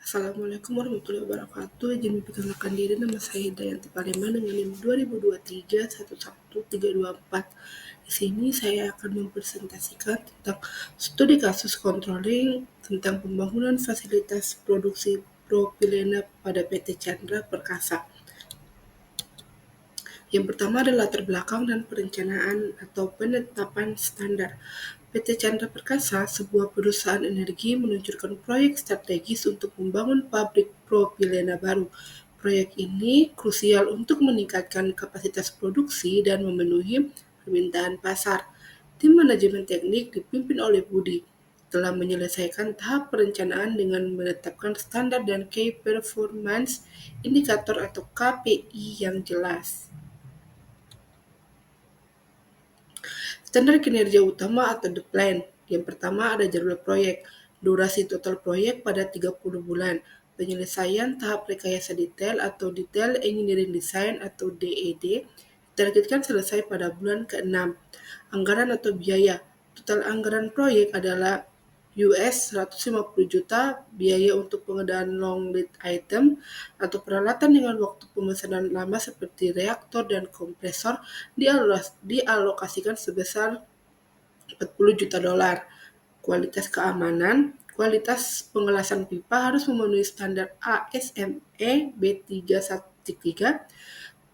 Assalamualaikum warahmatullahi wabarakatuh. Izin memperkenalkan diri, nama saya Hidayanti Pariman dengan NIM 2023-11324. Di sini saya akan mempresentasikan tentang studi kasus controlling tentang pembangunan fasilitas produksi propilena pada PT Chandra Perkasa. Yang pertama adalah latar belakang dan perencanaan atau penetapan standar. PT Chandra Perkasa, sebuah perusahaan energi, meluncurkan proyek strategis untuk membangun pabrik propilena baru. Proyek ini krusial untuk meningkatkan kapasitas produksi dan memenuhi permintaan pasar. Tim manajemen teknik dipimpin oleh Budi telah menyelesaikan tahap perencanaan dengan menetapkan standar dan Key Performance Indicator atau KPI yang jelas. Standar kinerja utama atau the plan. Yang pertama ada jadwal proyek. Durasi total proyek pada 30 bulan. Penyelesaian tahap rekayasa detail atau Detail Engineering Design atau DED ditargetkan selesai pada bulan ke-6. Anggaran atau biaya. Total anggaran proyek adalah US$150 juta, biaya untuk pengadaan long lead item atau peralatan dengan waktu pemesanan lama seperti reaktor dan kompresor dialokasikan sebesar $40 juta. Kualitas keamanan. Kualitas pengelasan pipa harus memenuhi standar ASME B313,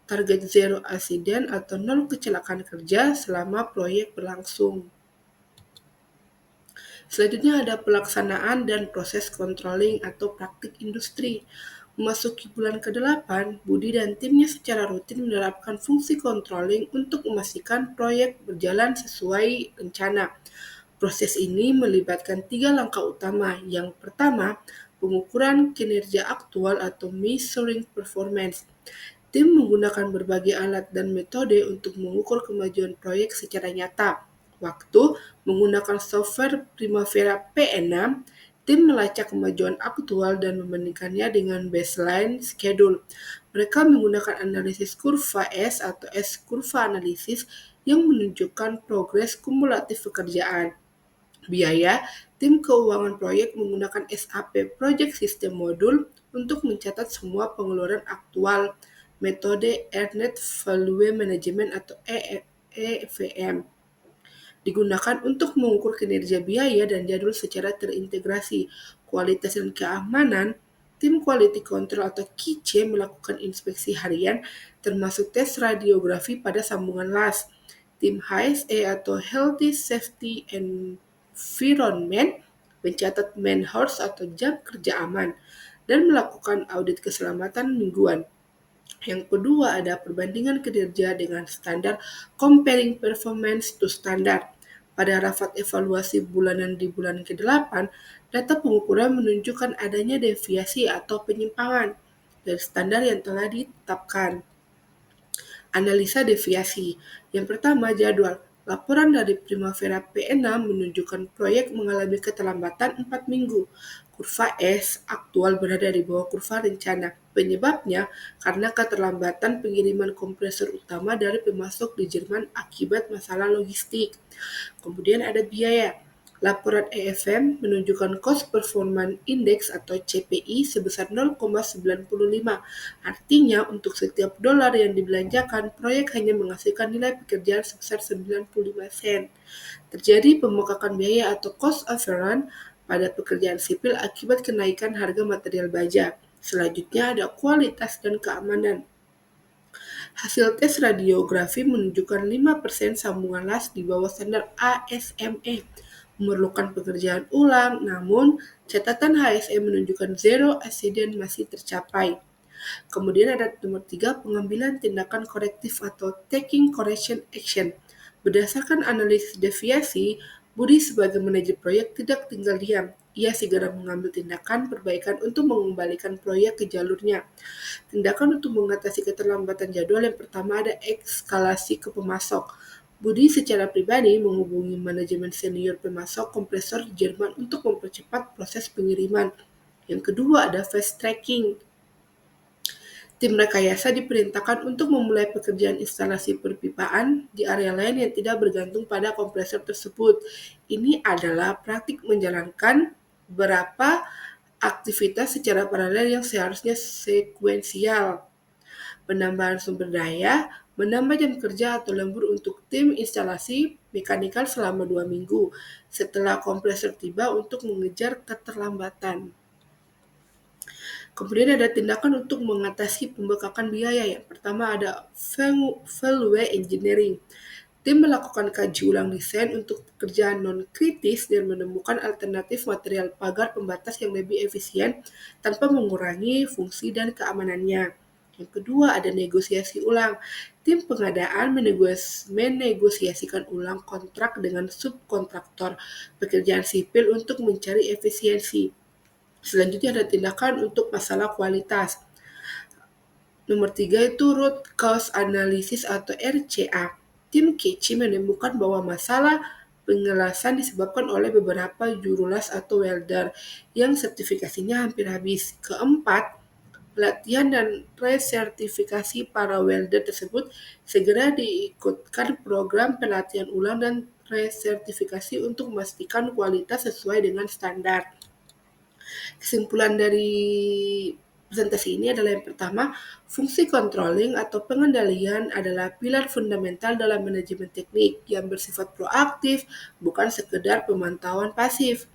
target zero accident atau 0 kecelakaan kerja selama proyek berlangsung. Selanjutnya ada pelaksanaan dan proses controlling atau praktik industri. Memasuki bulan ke-8, Budi dan timnya secara rutin menerapkan fungsi controlling untuk memastikan proyek berjalan sesuai rencana. Proses ini melibatkan 3 langkah utama. Yang pertama, pengukuran kinerja aktual atau measuring performance. Tim menggunakan berbagai alat dan metode untuk mengukur kemajuan proyek secara nyata. Waktu menggunakan software Primavera P6, tim melacak kemajuan aktual dan membandingkannya dengan baseline schedule. Mereka menggunakan analisis kurva S atau S-kurva analisis yang menunjukkan progres kumulatif pekerjaan. Biaya, tim keuangan proyek menggunakan SAP Project System Module untuk mencatat semua pengeluaran aktual. Metode Earned Value Management atau EVM digunakan untuk mengukur kinerja biaya dan jadwal secara terintegrasi. Kualitas dan keamanan. Tim Quality Control atau QC melakukan inspeksi harian termasuk tes radiografi pada sambungan las. Tim HSE atau Healthy Safety Environment mencatat man hours atau jam kerja aman dan melakukan audit keselamatan mingguan. Yang kedua ada perbandingan kinerja dengan standar, comparing performance to standard. Pada rapat evaluasi bulanan di bulan ke-8, data pengukuran menunjukkan adanya deviasi atau penyimpangan dari standar yang telah ditetapkan. Analisa deviasi. Yang pertama, jadwal. Laporan dari Primavera P6 menunjukkan proyek mengalami keterlambatan 4 minggu. Kurva S aktual berada di bawah kurva rencana. Penyebabnya karena keterlambatan pengiriman kompresor utama dari pemasok di Jerman akibat masalah logistik. Kemudian ada biaya. Laporan EFM menunjukkan Cost Performance Index atau CPI sebesar 0,95. Artinya untuk setiap dolar yang dibelanjakan, proyek hanya menghasilkan nilai pekerjaan sebesar 95 sen. Terjadi pembengkakan biaya atau cost overrun pada pekerjaan sipil akibat kenaikan harga material baja. Selanjutnya ada kualitas dan keamanan. Hasil tes radiografi menunjukkan 5% sambungan las di bawah standar ASME. Memerlukan pekerjaan ulang, namun catatan HSE menunjukkan zero accident masih tercapai. Kemudian ada nomor 3, pengambilan tindakan korektif atau taking correction action. Berdasarkan analisis deviasi, Budi sebagai manajer proyek tidak tinggal diam. Ia segera mengambil tindakan perbaikan untuk mengembalikan proyek ke jalurnya. Tindakan untuk mengatasi keterlambatan jadwal yang pertama ada eskalasi ke pemasok. Budi secara pribadi menghubungi manajemen senior pemasok kompresor Jerman untuk mempercepat proses pengiriman. Yang kedua ada fast tracking. Tim rekayasa diperintahkan untuk memulai pekerjaan instalasi perpipaan di area lain yang tidak bergantung pada kompresor tersebut. Ini adalah praktik menjalankan beberapa aktivitas secara paralel yang seharusnya sekuensial, penambahan sumber daya, menambah jam kerja atau lembur untuk tim instalasi mekanikal selama 2 minggu setelah kompresor tiba untuk mengejar keterlambatan. Kemudian ada tindakan untuk mengatasi pembengkakan biaya. Yang pertama ada value engineering. Tim melakukan kaji ulang desain untuk pekerjaan non-kritis dan menemukan alternatif material pagar pembatas yang lebih efisien tanpa mengurangi fungsi dan keamanannya. Yang kedua ada negosiasi ulang. Tim pengadaan menegosiasikan ulang kontrak dengan subkontraktor pekerjaan sipil untuk mencari efisiensi. Selanjutnya ada tindakan untuk masalah kualitas. Nomor 3 itu root cause analysis atau RCA. Tim KC menemukan bahwa masalah pengelasan disebabkan oleh beberapa juru las atau welder yang sertifikasinya hampir habis. Keempat, pelatihan dan resertifikasi para welder tersebut segera diikutkan program pelatihan ulang dan resertifikasi untuk memastikan kualitas sesuai dengan standar. Kesimpulan dari presentasi ini adalah yang pertama, fungsi controlling atau pengendalian adalah pilar fundamental dalam manajemen teknik yang bersifat proaktif, bukan sekedar pemantauan pasif.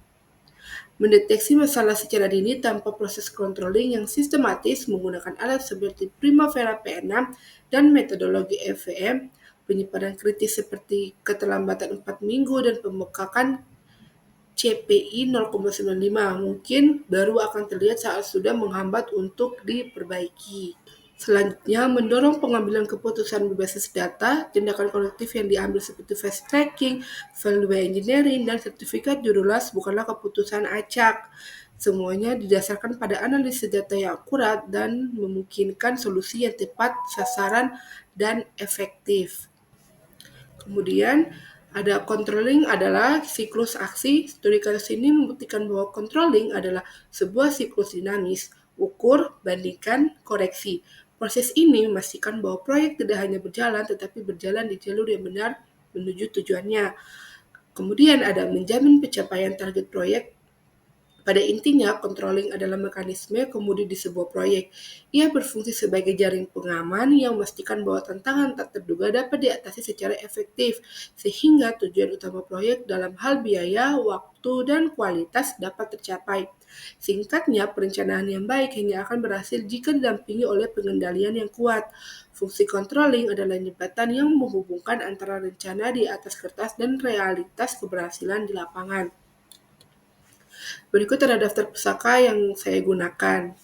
Mendeteksi masalah secara dini tanpa proses controlling yang sistematis menggunakan alat seperti Primavera P6 dan metodologi FVM, penyimpanan kritis seperti keterlambatan 4 minggu dan pembengkakan CPI 0,95 mungkin baru akan terlihat saat sudah menghambat untuk diperbaiki. Selanjutnya, mendorong pengambilan keputusan berbasis data, tindakan kolektif yang diambil seperti fast tracking, value engineering, dan sertifikat juru las bukanlah keputusan acak. Semuanya didasarkan pada analisis data yang akurat dan memungkinkan solusi yang tepat sasaran dan efektif. Kemudian ada controlling adalah siklus aksi. Studi kasus ini membuktikan bahwa controlling adalah sebuah siklus dinamis, ukur, bandingkan, koreksi. Proses ini memastikan bahwa proyek tidak hanya berjalan, tetapi berjalan di jalur yang benar menuju tujuannya. Kemudian ada menjamin pencapaian target proyek. Pada intinya, controlling adalah mekanisme kemudi di sebuah proyek. Ia berfungsi sebagai jaring pengaman yang memastikan bahwa tantangan tak terduga dapat diatasi secara efektif, sehingga tujuan utama proyek dalam hal biaya, waktu, dan kualitas dapat tercapai. Singkatnya, perencanaan yang baik hanya akan berhasil jika didampingi oleh pengendalian yang kuat. Fungsi controlling adalah jembatan yang menghubungkan antara rencana di atas kertas dan realitas keberhasilan di lapangan. Berikut ada daftar pusaka yang saya gunakan.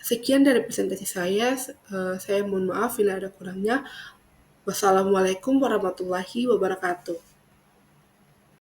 Sekian dari presentasi saya mohon maaf bila ada kurangnya. Wassalamualaikum warahmatullahi wabarakatuh.